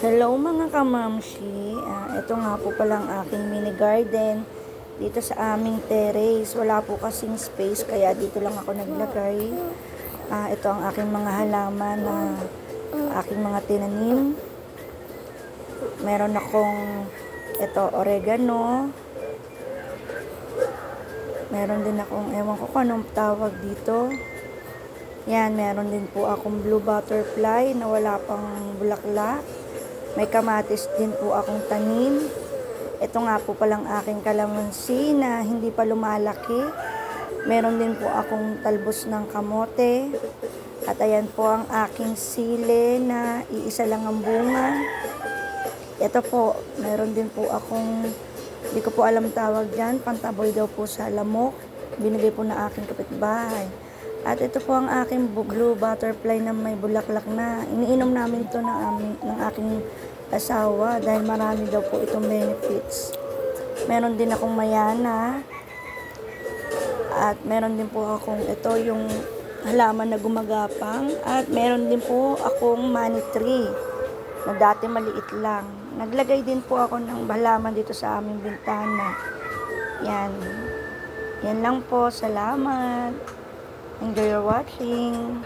Hello mga kamamshi, ito nga po palang aking mini garden dito sa aming terrace. Wala po kasing space kaya dito lang ako naglagay. Ito ang aking mga halaman na aking mga tinanim. Meron akong oregano. Meron din akong, ewan ko kung anong tawag dito. Yan, meron din po akong blue butterfly na wala pang bulaklak. May kamatis din po akong tanim. Ito nga po palang aking kalamansi na hindi pa lumalaki. Meron din po akong talbos ng kamote. At ayan po ang aking sili na iisa lang ang bunga. Ito po, meron din po akong, hindi ko po alam tawag dyan, pantaboy daw po sa lamok. Binigay po na aking kapitbahay. At ito po ang aking blue butterfly na may bulaklak na. Iniinom namin to ng aking asawa dahil marami daw po itong benefits. Meron din akong mayana. At meron din po akong yung halaman na gumagapang. At meron din po akong money tree na dati maliit lang. Naglagay din po ako ng halaman dito sa aming bintana. Yan. Yan lang po. Salamat. Enjoy your watching.